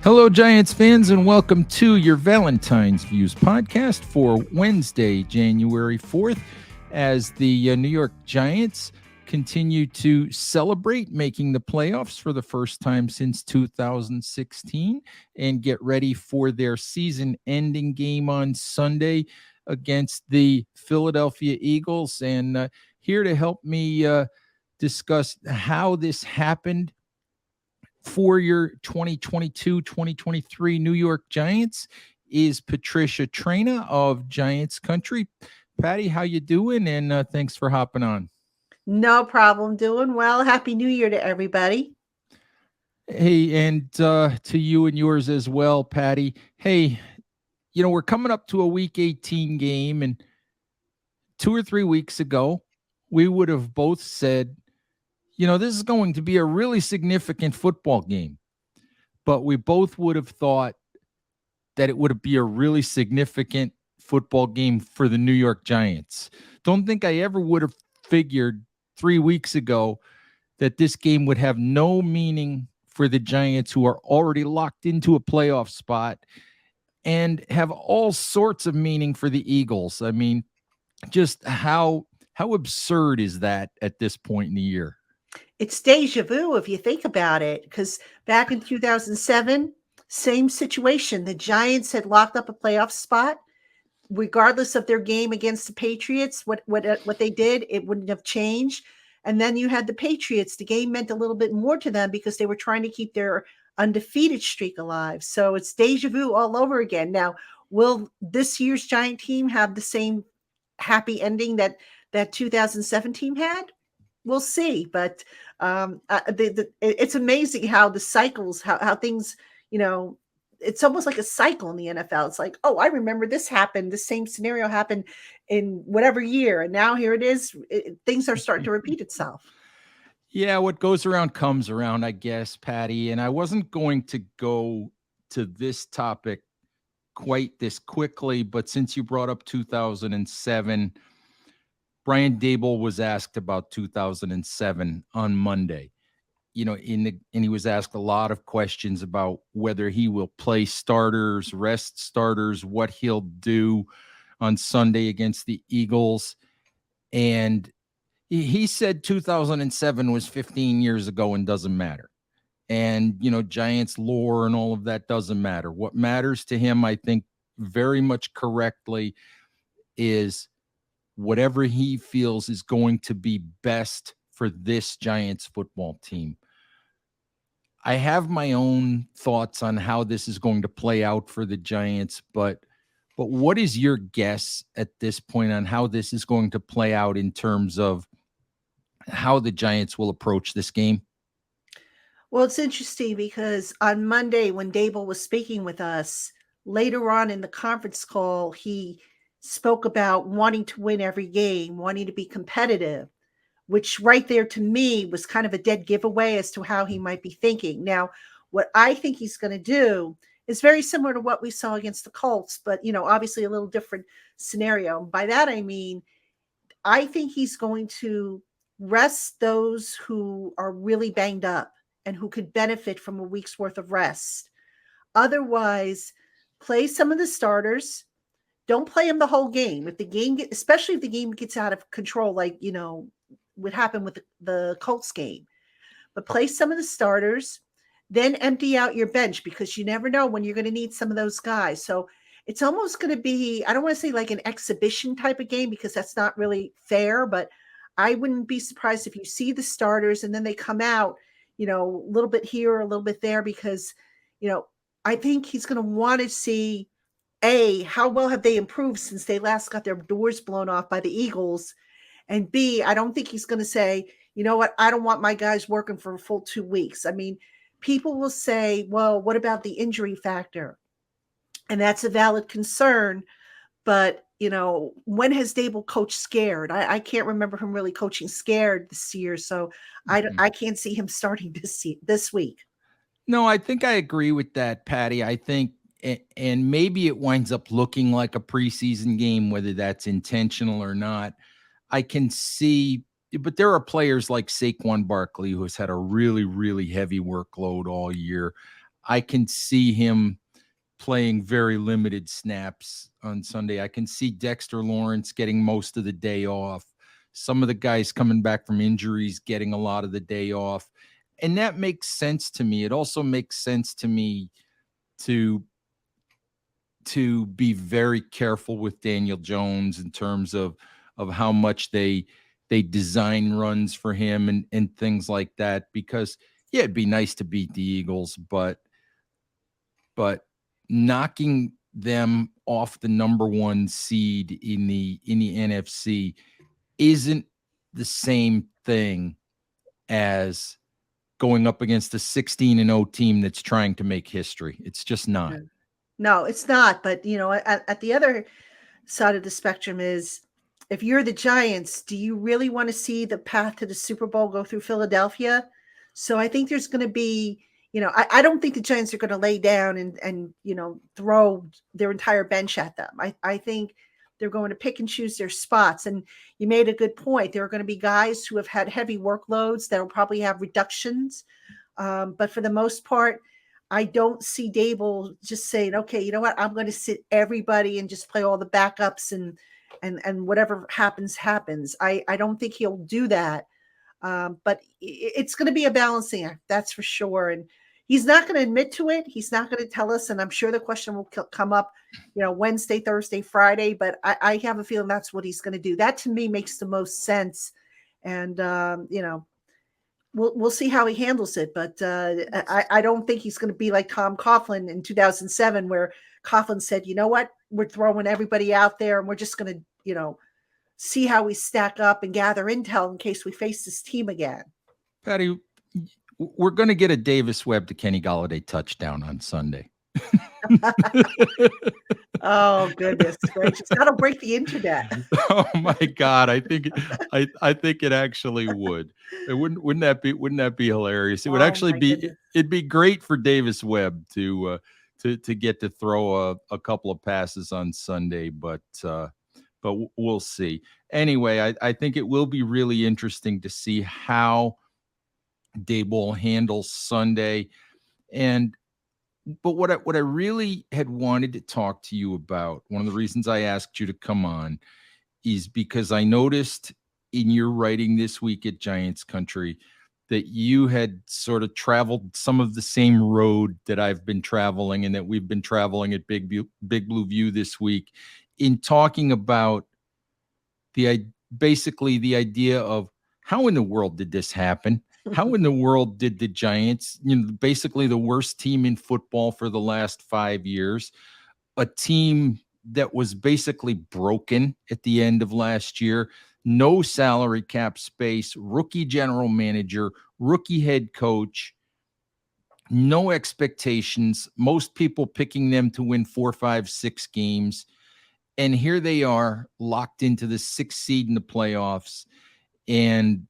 Hello, Giants fans, and welcome to your Valentine's Views podcast for Wednesday, January 4th, as the New York Giants continue to celebrate making the playoffs for the first time since 2016 and get ready for their season-ending game on Sunday against the Philadelphia Eagles. And here to help me discuss how this happened for your 2022-2023 New York Giants is Patricia Traina of Giants Country. Patty, how you doing? And thanks for hopping on. No problem. Doing well. Happy New Year to everybody. Hey, and to you and yours as well, Patty. Hey, we're coming up to a Week 18 game, and 2 or 3 weeks ago, we would have both said, this is going to be a really significant football game. But we both would have thought that it would be a really significant football game for the New York Giants. Don't think I ever would have figured 3 weeks ago that this game would have no meaning for the Giants, who are already locked into a playoff spot, and have all sorts of meaning for the Eagles. I mean, just how absurd is that at this point in the year? It's deja vu if you think about it, because back in 2007, same situation. The Giants had locked up a playoff spot. Regardless of their game against the Patriots, what they did, it wouldn't have changed. And then you had the Patriots. The game meant a little bit more to them because they were trying to keep their undefeated streak alive. So it's deja vu all over again. Now, will this year's Giant team have the same happy ending that 2017 had? We'll see. But it's amazing how the cycles, how things, it's almost like a cycle in the NFL. It's like, oh, I remember this happened. The same scenario happened in whatever year. And now here it is. Things are starting to repeat itself. Yeah, what goes around comes around, I guess, Patty. And I wasn't going to go to this topic quite this quickly, but since you brought up 2007, Brian Daboll was asked about 2007 on Monday. And he was asked a lot of questions about whether he will play starters, rest starters, what he'll do on Sunday against the Eagles. And he said 2007 was 15 years ago and doesn't matter. And, Giants lore and all of that doesn't matter. What matters to him, I think very much correctly, is whatever he feels is going to be best for this Giants football team. I have my own thoughts on how this is going to play out for the Giants, but what is your guess at this point on how this is going to play out in terms of how the Giants will approach this game? Well, it's interesting because on Monday, when Daboll was speaking with us, later on in the conference call, he spoke about wanting to win every game, wanting to be competitive, which right there to me was kind of a dead giveaway as to how he might be thinking. Now, what I think he's going to do is very similar to what we saw against the Colts, but obviously a little different scenario. By that I mean, I think he's going to rest those who are really banged up and who could benefit from a week's worth of rest. Otherwise, play some of the starters. Don't play them the whole game. If the game, especially if the game gets out of control, like what happened with the Colts game, but play some of the starters, then empty out your bench because you never know when you're going to need some of those guys. So it's almost going to be, I don't want to say like an exhibition type of game because that's not really fair, but I wouldn't be surprised if you see the starters and then they come out, a little bit here, a little bit there, because, I think he's going to want to see how well have they improved since they last got their doors blown off by the Eagles? And B, I don't think he's going to say, you know what, I don't want my guys working for a full 2 weeks. I mean, people will say, well, what about the injury factor? And that's a valid concern. But, when has Daboll coached scared? I can't remember him really coaching scared this year. So I can't see him starting this week. No, I think I agree with that, Patty. I think, and maybe it winds up looking like a preseason game, whether that's intentional or not. I can see, but there are players like Saquon Barkley who has had a really, really heavy workload all year. I can see him playing very limited snaps on Sunday. I can see Dexter Lawrence getting most of the day off. Some of the guys coming back from injuries getting a lot of the day off. And that makes sense to me. It also makes sense to me to be very careful with Daniel Jones in terms of how much they design runs for him and things like that, because yeah, it'd be nice to beat the Eagles, but knocking them off the number one seed in the NFC isn't the same thing as going up against a 16-0 team that's trying to make history. It's just not. No, it's not. But, at the other side of the spectrum is, if you're the Giants, do you really want to see the path to the Super Bowl go through Philadelphia? So I think there's going to be, I don't think the Giants are going to lay down and throw their entire bench at them. I think they're going to pick and choose their spots. And you made a good point. There are going to be guys who have had heavy workloads that will probably have reductions. But for the most part, I don't see Daboll just saying, okay, you know what, I'm going to sit everybody and just play all the backups and whatever happens. I don't think he'll do that. But it's going to be a balancing act, that's for sure. And he's not going to admit to it. He's not going to tell us. And I'm sure the question will come up, Wednesday, Thursday, Friday. But I have a feeling that's what he's going to do. That to me makes the most sense. And, we'll see how he handles it. But I don't think he's going to be like Tom Coughlin in 2007, where Coughlin said, you know what, we're throwing everybody out there and we're just going to, see how we stack up and gather intel in case we face this team again. Patty, we're going to get a Davis Webb to Kenny Golladay touchdown on Sunday. Oh goodness gracious! That'll break the internet. Oh my God! I think it actually would. It wouldn't that be hilarious? It would actually be. Goodness. It'd be great for Davis Webb to get to throw a couple of passes on Sunday, but we'll see. Anyway, I think it will be really interesting to see how Daboll handles Sunday. But what I really had wanted to talk to you about, one of the reasons I asked you to come on, is because I noticed in your writing this week at Giants Country that you had sort of traveled some of the same road that I've been traveling and that we've been traveling at Big Blue View this week, in talking about basically the idea of how in the world did this happen? How in the world did the Giants, basically the worst team in football for the last 5 years, a team that was basically broken at the end of last year, no salary cap space, rookie general manager, rookie head coach, no expectations, most people picking them to win 4, 5, 6 games. And here they are locked into the 6th seed in the playoffs. And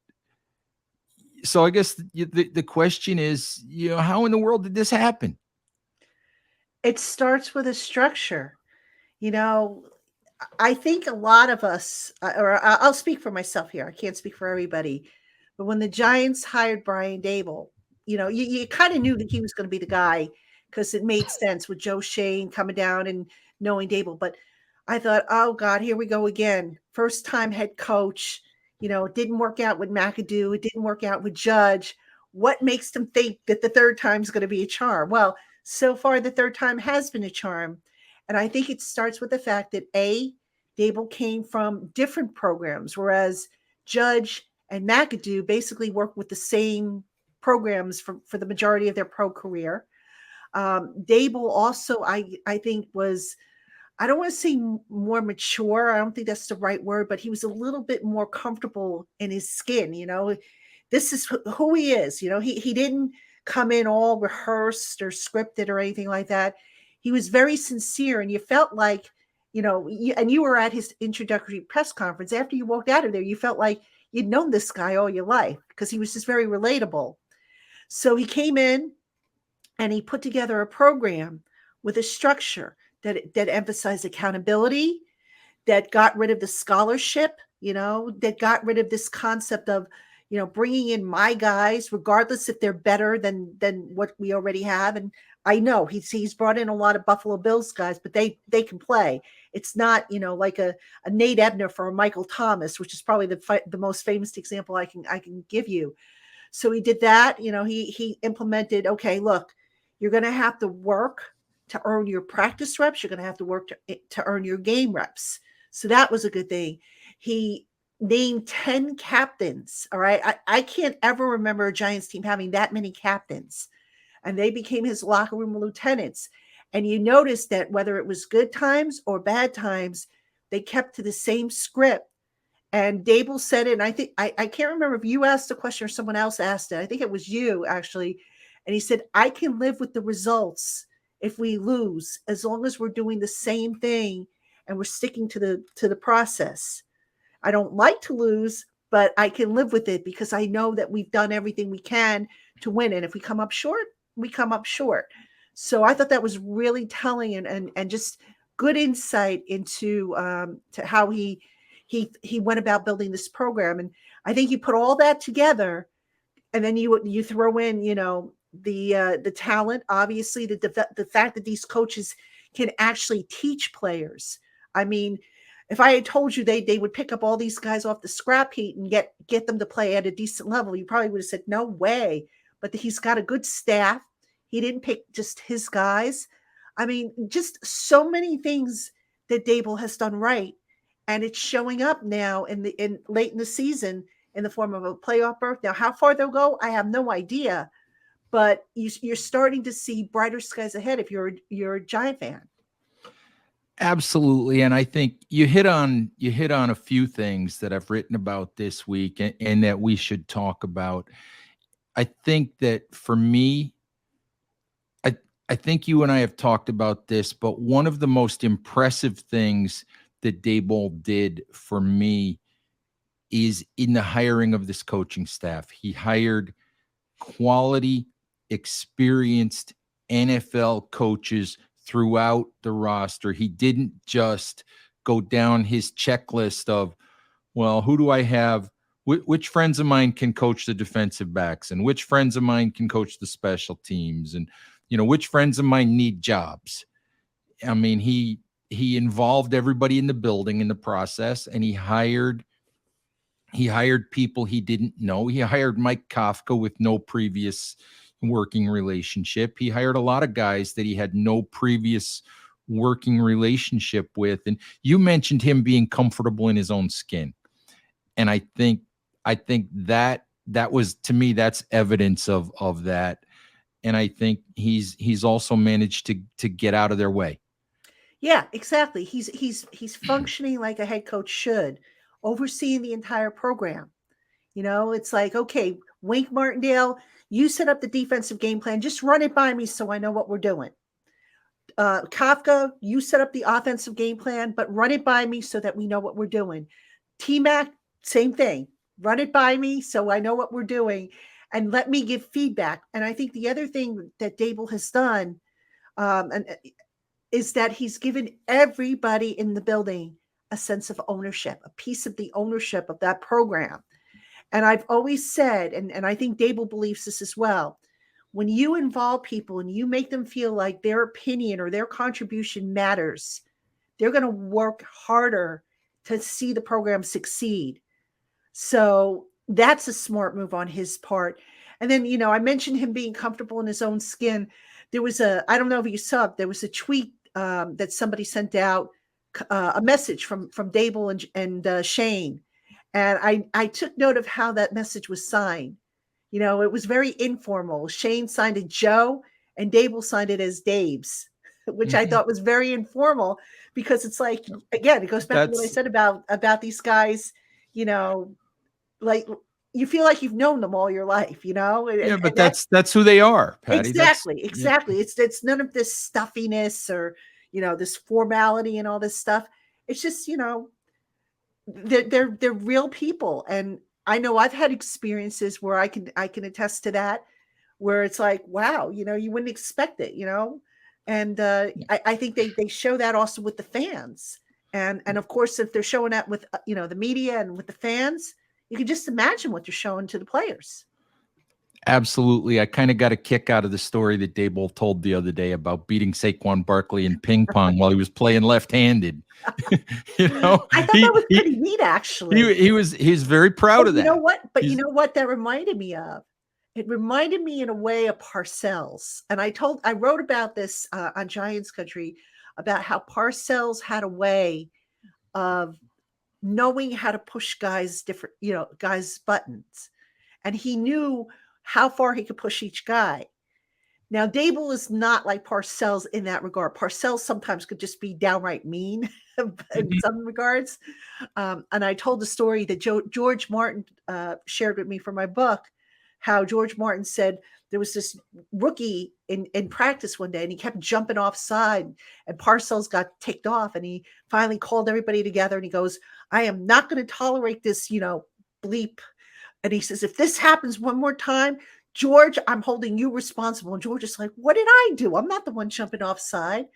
so I guess the question is, how in the world did this happen? It starts with a structure. I think a lot of us, or I'll speak for myself here. I can't speak for everybody. But when the Giants hired Brian Daboll, you kind of knew that he was going to be the guy, because it made sense with Joe Shane coming down and knowing Daboll. But I thought, oh God, here we go again. First time head coach. It didn't work out with McAdoo. It didn't work out with Judge. What makes them think that the third time is going to be a charm? Well, so far the third time has been a charm. And I think it starts with the fact that Daboll came from different programs, whereas Judge and McAdoo basically worked with the same programs for the majority of their pro career. Daboll also, I think, was, I don't want to say more mature. I don't think that's the right word, but he was a little bit more comfortable in his skin. This is who he is. He didn't come in all rehearsed or scripted or anything like that. He was very sincere, and you felt like, and you were at his introductory press conference. After you walked out of there, you felt like you'd known this guy all your life, because he was just very relatable. So he came in and he put together a program with a structure that emphasized accountability, that got rid of the scholarship, that got rid of this concept of, bringing in my guys, regardless if they're better than what we already have. And I know he's brought in a lot of Buffalo Bills guys, but they can play. It's not, like a Nate Ebner for a Michael Thomas, which is probably the most famous example I can give you. So he did that. He implemented, okay, look, you're going to have to work to earn your practice reps. You're going to have to work to earn your game reps. So that was a good thing. He named 10 captains. All right. I can't ever remember a Giants team having that many captains. And they became his locker room lieutenants. And you notice that whether it was good times or bad times, they kept to the same script. And Daboll said it, and I think I can't remember if you asked the question or someone else asked it. I think it was you, actually. And he said, I can live with the results if we lose, as long as we're doing the same thing and we're sticking to the process. I don't like to lose, but I can live with it because I know that we've done everything we can to win. And if we come up short, we come up short. So I thought that was really telling and just good insight into to how he went about building this program. And I think you put all that together, and then you throw in, the talent, obviously, the fact that these coaches can actually teach players. I mean, if I had told you they would pick up all these guys off the scrap heap and get them to play at a decent level, you probably would have said, no way. But he's got a good staff. He didn't pick just his guys. I mean, just so many things that Daboll has done right. And it's showing up now in late in the season in the form of a playoff berth. Now, how far they'll go, I have no idea. But you're starting to see brighter skies ahead if you're a Giant fan. Absolutely. And I think you hit on a few things that I've written about this week and that we should talk about. I think that for me, I think you and I have talked about this, but one of the most impressive things that Daboll did for me is in the hiring of this coaching staff. He hired quality, experienced NFL coaches throughout the roster. He didn't just go down his checklist of, well, who do I have? Which friends of mine can coach the defensive backs, and which friends of mine can coach the special teams, and which friends of mine need jobs. I mean, he involved everybody in the building in the process, and he hired people he didn't know. He hired Mike Kafka with no previous working relationship. He hired a lot of guys that he had no previous working relationship with. And you mentioned him being comfortable in his own skin. And I think that was, to me, that's evidence of that. And I think he's also managed to get out of their way. Yeah, exactly. He's functioning like a head coach should, overseeing the entire program. It's like, okay, Wink Martindale, you set up the defensive game plan. Just run it by me so I know what we're doing. Kafka, you set up the offensive game plan, but run it by me so that we know what we're doing. T-Mac, same thing. Run it by me so I know what we're doing and let me give feedback. And I think the other thing that Daboll has done is that he's given everybody in the building a sense of ownership, a piece of the ownership of that program. And I've always said, and I think Daboll believes this as well, when you involve people and you make them feel like their opinion or their contribution matters, they're going to work harder to see the program succeed. So that's a smart move on his part. And then, I mentioned him being comfortable in his own skin. There was I don't know if you saw it, there was a tweet that somebody sent out, a message from Daboll and Shane. And I took note of how that message was signed. It was very informal. Shane signed it Joe and Daboll signed it as Dave's, which I thought was very informal because it's like, again, it goes back to what I said about these guys, like you feel like you've known them all your life, Yeah, but that's who they are, Patty. Exactly. Yeah. It's none of this stuffiness or, this formality and all this stuff. It's just, they're real people. And I know I've had experiences where I can attest to that, where it's like, wow, you wouldn't expect it, and I think they show that also with the fans. And of course, if they're showing that with, the media and with the fans, you can just imagine what they're showing to the players. Absolutely. I kind of got a kick out of the story that Daboll told the other day about beating Saquon Barkley in ping pong while he was playing left-handed. You know, I thought that was pretty neat, actually. he's very proud But of you know that. what? But you He's know what that reminded me of? It reminded me in a way of Parcells. And I wrote about this on Giants Country about how Parcells had a way of knowing how to push guys different, guys' buttons. And he knew how far he could push each guy. Now, Daboll is not like Parcells in that regard. Parcells sometimes could just be downright mean in Mhm. some regards. And I told the story that George Martin shared with me for my book, how George Martin said there was this rookie in practice one day and he kept jumping offside and Parcells got ticked off and he finally called everybody together and he goes, I am not going to tolerate this, bleep. And he says, if this happens one more time, George, I'm holding you responsible. And George is like, what did I do? I'm not the one jumping offside.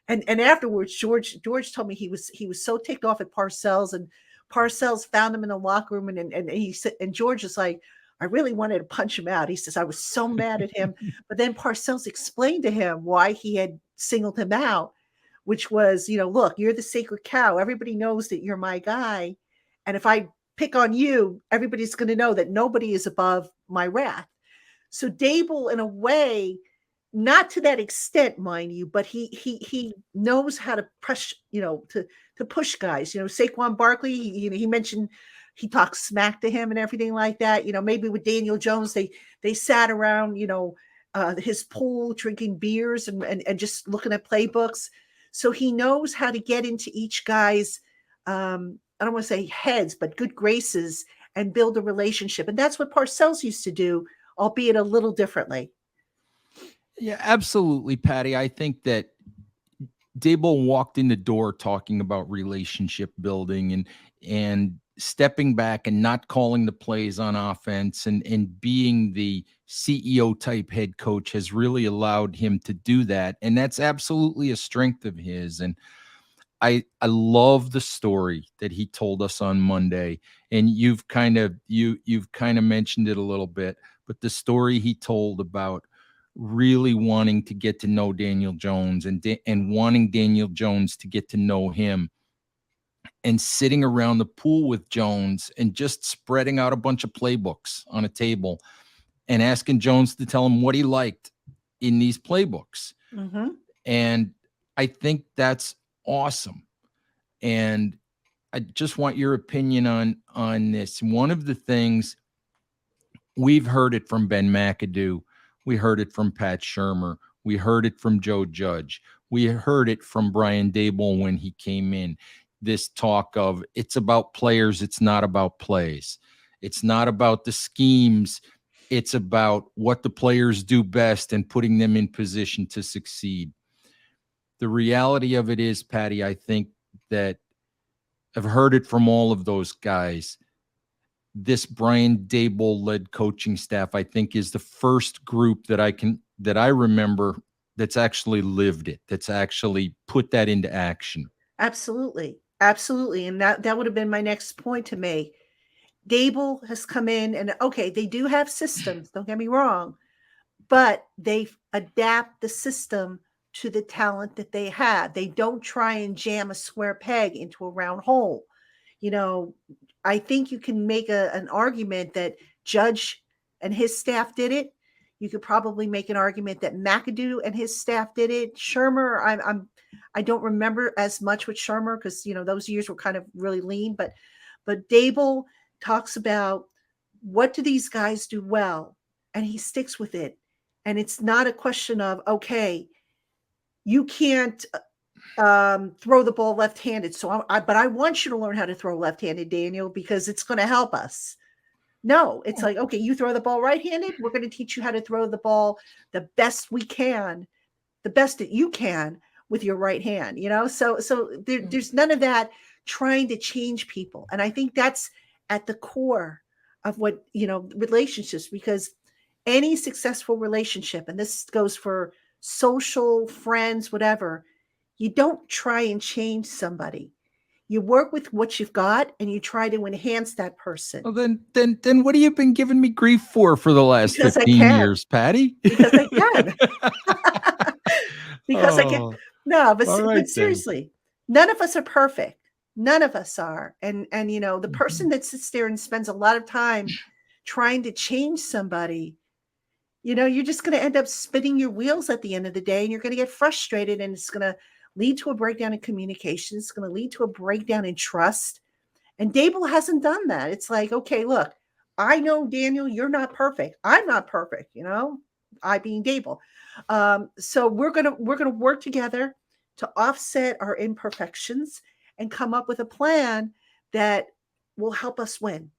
And afterwards, George told me he was so ticked off at Parcells, and Parcells found him in the locker room, and he said, and George is like, I really wanted to punch him out. He says, I was so mad at him. But then Parcells explained to him why he had singled him out, which was, look, you're the sacred cow. Everybody knows that you're my guy. And if I pick on you, everybody's going to know that nobody is above my wrath. So Daboll, in a way, not to that extent, mind you, but he knows how to push, to push guys. Saquon Barkley, he mentioned he talks smack to him and everything like that. Maybe with Daniel Jones, they sat around, his pool drinking beers and just looking at playbooks. So he knows how to get into each guy's I don't want to say heads, but good graces and build a relationship. And that's what Parcells used to do, albeit a little differently. Yeah, absolutely, Patty. I think that Daboll walked in the door talking about relationship building and stepping back and not calling the plays on offense and being the CEO type head coach has really allowed him to do that. And that's absolutely a strength of his. And I love the story that he told us on Monday. And you've kind of mentioned it a little bit, but the story he told about really wanting to get to know Daniel Jones and wanting Daniel Jones to get to know him and sitting around the pool with Jones and just spreading out a bunch of playbooks on a table and asking Jones to tell him what he liked in these playbooks. Mm-hmm. And I think that's awesome. And I just want your opinion on this. One of the things we've heard it from Ben McAdoo, we heard it from Pat Shermer, we heard it from Joe Judge, we heard it from Brian Daboll when he came in. This talk of it's about players, it's not about plays. It's not about the schemes. It's about what the players do best and putting them in position to succeed. The reality of it is, Patty, I think that I've heard it from all of those guys. This Brian Daboll led coaching staff, I think, is the first group that I remember that's actually lived it, that's actually put that into action. Absolutely. Absolutely. And that would have been my next point to make. Daboll has come in and okay, they do have systems, don't get me wrong, but they adapt the system to the talent that they have. They don't try and jam a square peg into a round hole. You know, I think you can make an argument that Judge and his staff did it. You could probably make an argument that McAdoo and his staff did it. Shermer, I don't remember as much with Shermer because those years were kind of really lean, but Daboll talks about what do these guys do well, and he sticks with it. And it's not a question of okay, you can't throw the ball left-handed. So, but I want you to learn how to throw left-handed, Daniel, because it's going to help us. No, it's like, okay, you throw the ball right-handed. We're going to teach you how to throw the ball the best we can, the best that you can with your right hand. So there's none of that trying to change people, and I think that's at the core of what relationships, because any successful relationship, and this goes for social, friends, whatever, you don't try and change somebody. You work with what you've got and you try to enhance that person Well, then what have you been giving me grief for the last because I 15 can, years, Patty? because I can, because I can. Oh, No, all but right then. seriously, none of us are perfect. None of us are. And the Mhm. person that sits there and spends a lot of time trying to change somebody, you're just going to end up spinning your wheels at the end of the day and you're going to get frustrated and it's going to lead to a breakdown in communication. It's going to lead to a breakdown in trust. And Daboll hasn't done that. It's like, okay, look, I know, Daniel, you're not perfect. I'm not perfect, I being Daboll. So we're gonna work together to offset our imperfections and come up with a plan that will help us win.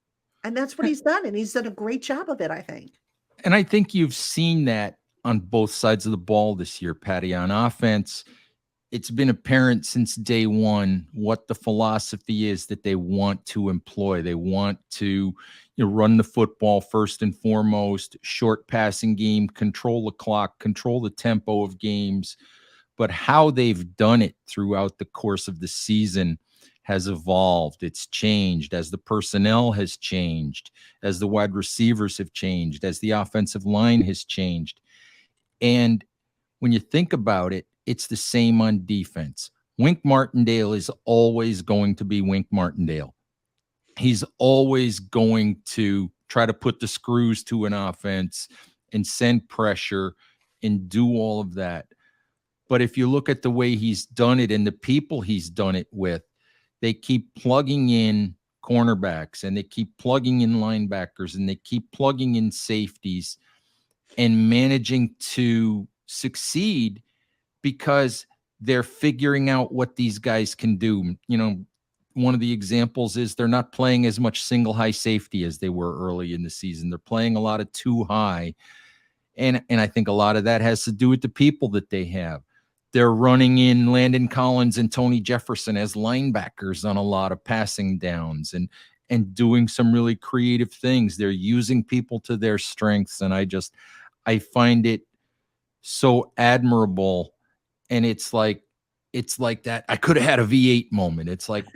And that's what he's done. And he's done a great job of it, I think. And I think you've seen that on both sides of the ball this year, Patty. On offense, it's been apparent since day one what the philosophy is that they want to employ. They want to run the football first and foremost, short passing game, control the clock, control the tempo of games. But how they've done it throughout the course of the season has evolved. It's changed as the personnel has changed, as the wide receivers have changed, as the offensive line has changed. And when you think about it, it's the same on defense. Wink Martindale is always going to be Wink Martindale. He's always going to try to put the screws to an offense and send pressure and do all of that. But if you look at the way he's done it and the people he's done it with, they keep plugging in cornerbacks and they keep plugging in linebackers and they keep plugging in safeties and managing to succeed because they're figuring out what these guys can do. One of the examples is they're not playing as much single high safety as they were early in the season. They're playing a lot of too high. And I think a lot of that has to do with the people that they have. They're running in Landon Collins and Tony Jefferson as linebackers on a lot of passing downs and doing some really creative things. They're using people to their strengths. And I find it so admirable. And it's like that. I could have had a V8 moment. It's like,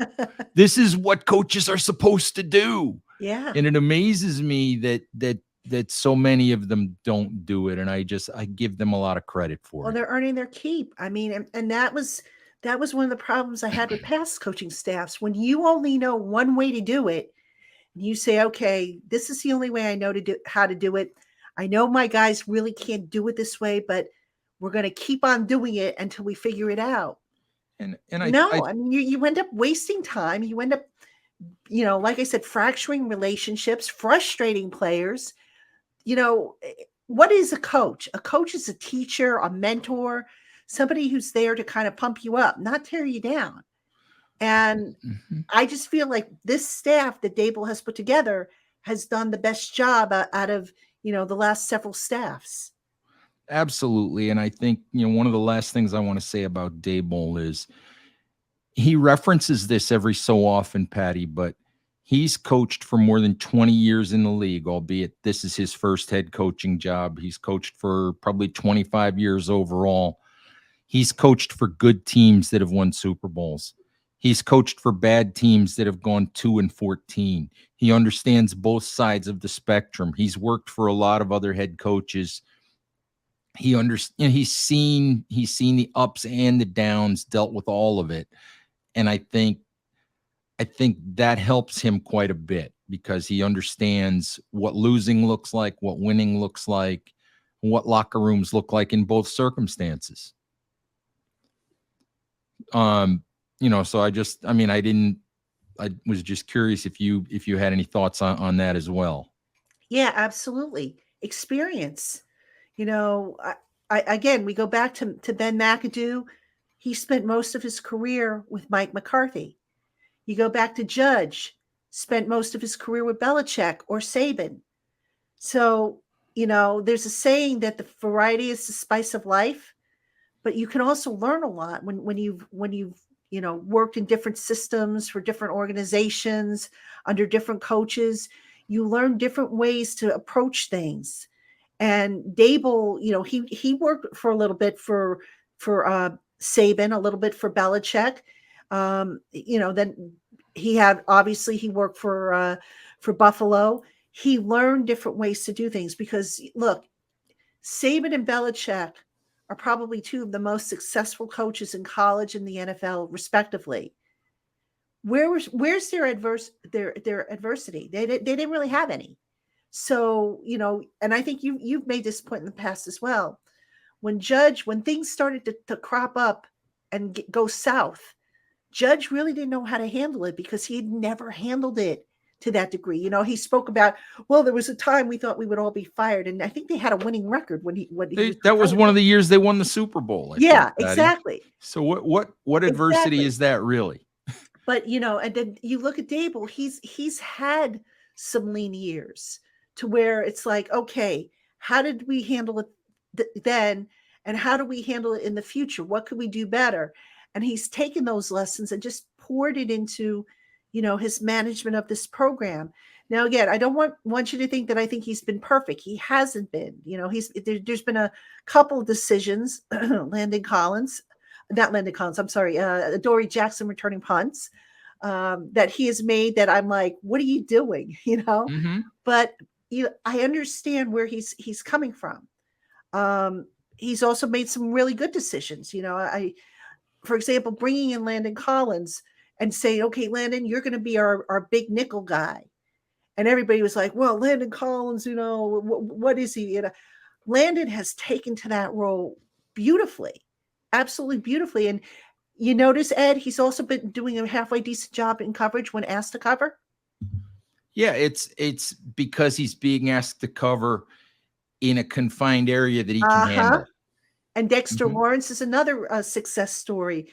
this is what coaches are supposed to do. Yeah. And it amazes me that so many of them don't do it. And I give them a lot of credit for Well, it. they're earning their keep. I mean, and that was one of the problems I had with past coaching staffs. When you only know one way to do it, you say, okay, this is the only way I know to do how to do it. I know my guys really can't do it this way, but we're going to keep on doing it until we figure it out. And I No, I mean, you end up wasting time. You end up, like I said, fracturing relationships, frustrating players. What is a coach? A coach is a teacher, a mentor, somebody who's there to kind of pump you up, not tear you down. And Mhm. I just feel like this staff that Daboll has put together has done the best job out of, the last several staffs. Absolutely. And I think, one of the last things I want to say about Daboll is he references this every so often, Patty, but he's coached for more than 20 years in the league, albeit this is his first head coaching job. He's coached for probably 25 years overall. He's coached for good teams that have won Super Bowls. He's coached for bad teams that have gone 2-14. He understands both sides of the spectrum. He's worked for a lot of other head coaches. He's seen the ups and the downs, dealt with all of it. And I think that helps him quite a bit because he understands what losing looks like, what winning looks like, what locker rooms look like in both circumstances. Um, so I was just curious if you had any thoughts on that as well. Yeah, absolutely. Experience. Again, we go back to Ben McAdoo. He spent most of his career with Mike McCarthy. You go back to Judge, spent most of his career with Belichick or Saban. So, there's a saying that the variety is the spice of life, but you can also learn a lot when you've worked in different systems for different organizations under different coaches. You learn different ways to approach things. And Daboll, he worked for a little bit for Saban, a little bit for Belichick. Then he worked for Buffalo. He learned different ways to do things because look, Saban and Belichick are probably two of the most successful coaches in college and the NFL, respectively. Where's their adversity? They didn't really have any. So and I think you've made this point in the past as well. When things started to crop up and go south, Judge really didn't know how to handle it because he had never handled it to that degree. He spoke about, well, there was a time we thought we would all be fired, and I think they had a winning record when he was That was one of the years they won the Super Bowl. I yeah, think, Patty. exactly. So what adversity Exactly. is that really? But and then you look at Daboll, he's had some lean years to where it's like, okay, how did we handle it then, and how do we handle it in the future? What could we do better? And he's taken those lessons and just poured it into, his management of this program. Now, again, I don't want you to think that I think he's been perfect. He hasn't been. There's been a couple of decisions, Landon Collins, not Landon Collins, I'm sorry, Dory Jackson returning punts that he has made that I'm like, what are you doing? Mm-hmm. But I understand where he's coming from. He's also made some really good decisions. For example, bringing in Landon Collins and saying, okay, Landon, you're going to be our big nickel guy. And everybody was like, well, Landon Collins, what is he? Landon has taken to that role beautifully, absolutely beautifully. And you notice, Ed, he's also been doing a halfway decent job in coverage when asked to cover. Yeah, it's because he's being asked to cover in a confined area that he can handle. And Dexter Lawrence is another success story.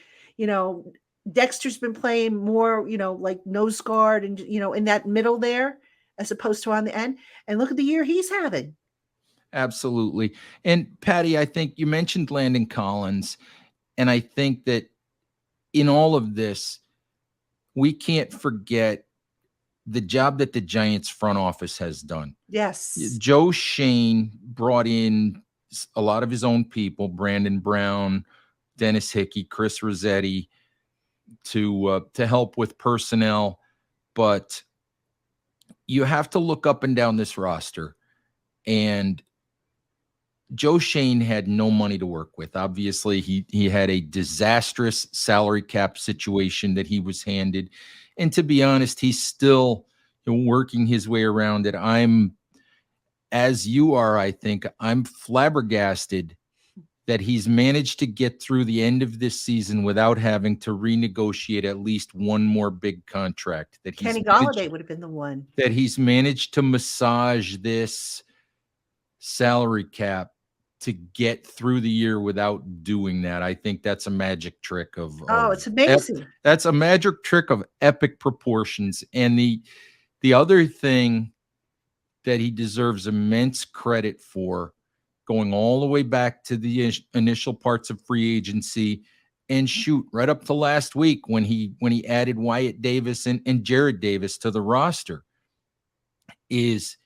Dexter's been playing more, like nose guard and, in that middle there, as opposed to on the end. And look at the year he's having. Absolutely. And Patty, I think you mentioned Landon Collins. And I think that in all of this, we can't forget the job that the Giants front office has done. Yes. Joe Shane brought in a lot of his own people, Brandon Brown, Dennis Hickey, Chris Rossetti, to help with personnel. But you have to look up and down this roster, and Joe Shane had no money to work with. Obviously, he had a disastrous salary cap situation that he was handed. And to be honest, he's still working his way around it. I'm, as you are, I think, I'm flabbergasted that he's managed to get through the end of this season without having to renegotiate at least one more big contract. That Kenny Golladay would have been the one. That he's managed to massage this salary cap to get through the year without doing that. I think that's a magic trick of it's amazing. That's a magic trick of epic proportions. And the other thing that he deserves immense credit for, going all the way back to the initial parts of free agency and shoot right up to last week when he added Wyatt Davis and Jared Davis to the roster, is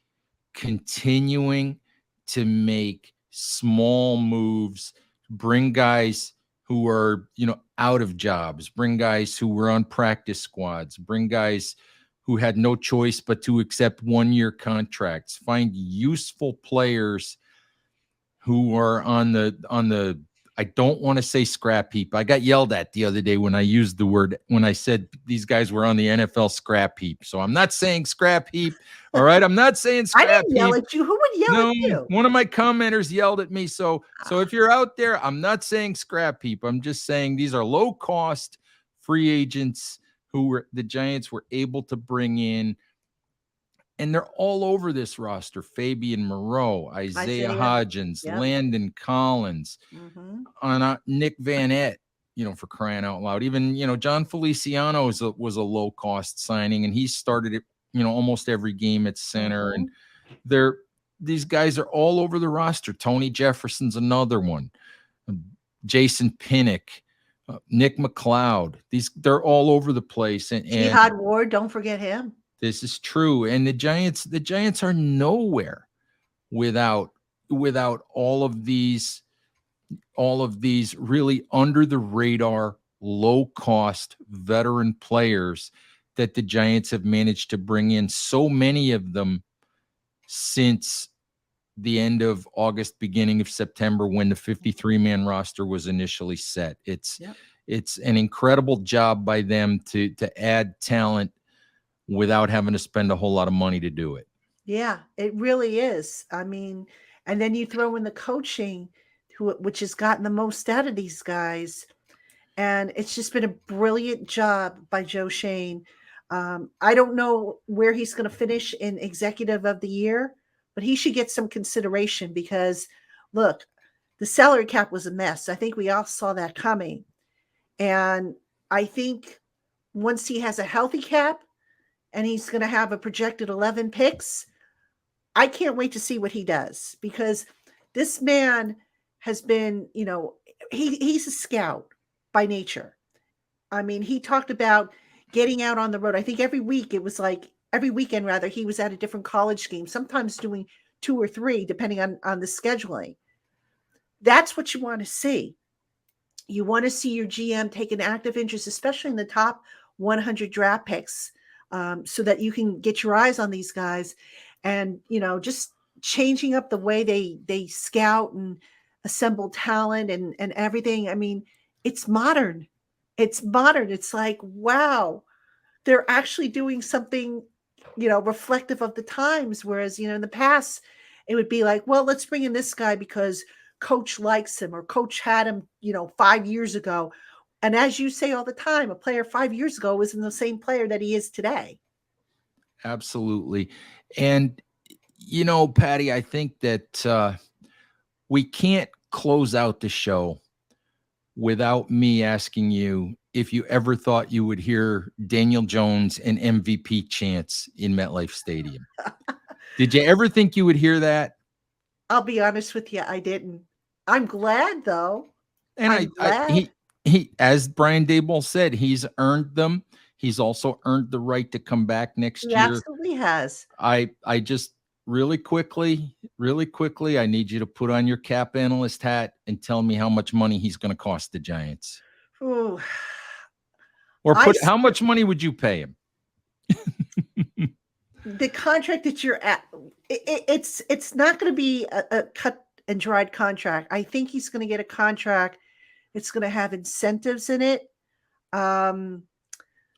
continuing to make small moves, bring guys who are, out of jobs, bring guys who were on practice squads, bring guys who had no choice but to accept one-year contracts, find useful players who are on the I don't want to say scrap heap. I got yelled at the other day when I used the word, when I said these guys were on the NFL scrap heap. So I'm not saying scrap heap. All right. I'm not saying scrap heap. I didn't yell at you. Who would yell at you? One of my commenters yelled at me. So if you're out there, I'm not saying scrap heap. I'm just saying these are low cost free agents who the Giants were able to bring in. And they're all over this roster. Fabian Moreau, Isaiah Hodgins, Landon Collins, Nick Van Ette, for crying out loud. Even, John Feliciano was a low-cost signing, and he started it, almost every game at center. And these guys are all over the roster. Tony Jefferson's another one. Jason Pinnock, Nick McLeod. They're all over the place. And Jihad Ward, don't forget him. This is true. And the Giants are nowhere without all of these really under the radar low-cost veteran players that the Giants have managed to bring in, so many of them since the end of August, beginning of September, when the 53-man roster was initially set. Yep. It's an incredible job by them to add talent without having to spend a whole lot of money to do it. Yeah, it really is. I mean, and then you throw in the coaching, which has gotten the most out of these guys. And it's just been a brilliant job by Joe Shane. I don't know where he's going to finish in executive of the year, but he should get some consideration because, look, the salary cap was a mess. I think we all saw that coming. And I think once he has a healthy cap and he's going to have a projected 11 picks, I can't wait to see what he does because this man has been, he's a scout by nature. I mean, he talked about getting out on the road. I think every weekend rather, he was at a different college game, sometimes doing 2 or 3, depending on the scheduling. That's what you want to see. You want to see your GM take an active interest, especially in the top 100 draft picks, so that you can get your eyes on these guys and, just changing up the way they scout and assemble talent and everything. I mean, it's modern. It's modern. It's like, wow, they're actually doing something, reflective of the times. Whereas, in the past, it would be like, well, let's bring in this guy because coach likes him or coach had him, 5 years ago. And as you say all the time, a player 5 years ago isn't the same player that he is today. Absolutely. And, Patty, I think that we can't close out the show without me asking you if you ever thought you would hear Daniel Jones and MVP chants in MetLife Stadium. Did you ever think you would hear that? I'll be honest with you, I didn't. I'm glad though. And I'm glad. he, as Brian Daboll said, he's earned them. He's also earned the right to come back next He year. absolutely has. I just really quickly, I need you to put on your cap analyst hat and tell me how much money he's going to cost the Giants. Ooh. Or how much money would you pay him? The contract that you're at, it's not going to be a cut and dried contract. I think he's going to get a contract. It's going to have incentives in it.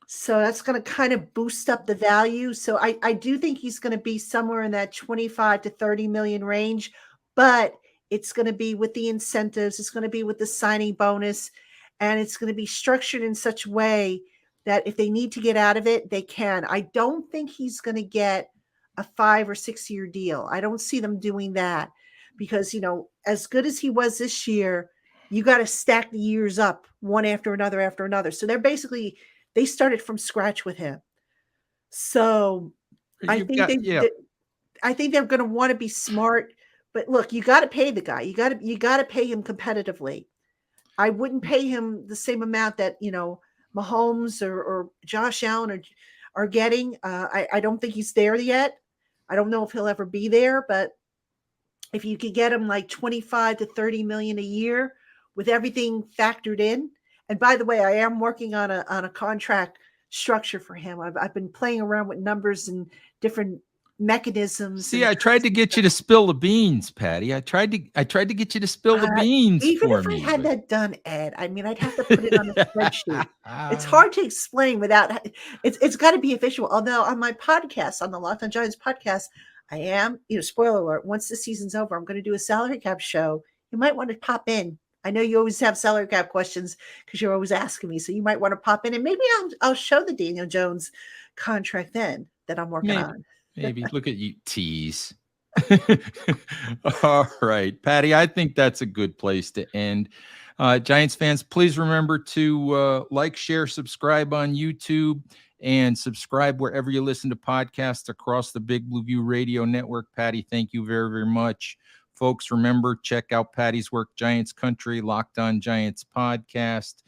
So that's going to kind of boost up the value. So I do think he's going to be somewhere in that 25 to 30 million range, but it's going to be with the incentives. It's going to be with the signing bonus, and it's going to be structured in such a way that if they need to get out of it, they can. I don't think he's going to get a 5 or 6 year deal. I don't see them doing that because, as good as he was this year, you got to stack the years up one after another. So they started from scratch with him. So I think they're going to want to be smart, but look, you got to pay the guy. You got to pay him competitively. I wouldn't pay him the same amount that, Mahomes or Josh Allen are getting. I don't think he's there yet. I don't know if he'll ever be there, but if you could get him like 25 to 30 million a year with everything factored in. And by the way, I am working on a contract structure for him. I've been playing around with numbers and different mechanisms. See, I tried to get you to spill the beans, Patty. I tried to get you to spill the beans even for if me. I had that done, Ed, I mean, I'd have to put it on a spreadsheet. It's hard to explain without it's got to be official. Although on my podcast, on the Locked On Giants podcast, I am, spoiler alert, once the season's over, I'm going to do a salary cap show. You might want to pop in. I know you always have salary cap questions because you're always asking me. So you might want to pop in and maybe I'll show the Daniel Jones contract then that I'm working on. Maybe. Look at you tease. All right, Patty, I think that's a good place to end. Giants fans, please remember to like, share, subscribe on YouTube, and subscribe wherever you listen to podcasts across the Big Blue View Radio Network. Patty, thank you very, very much. Folks, remember, check out Patty's work, Giants Country, Locked On Giants podcast.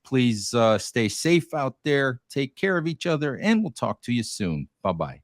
Please stay safe out there. Take care of each other, and we'll talk to you soon. Bye-bye.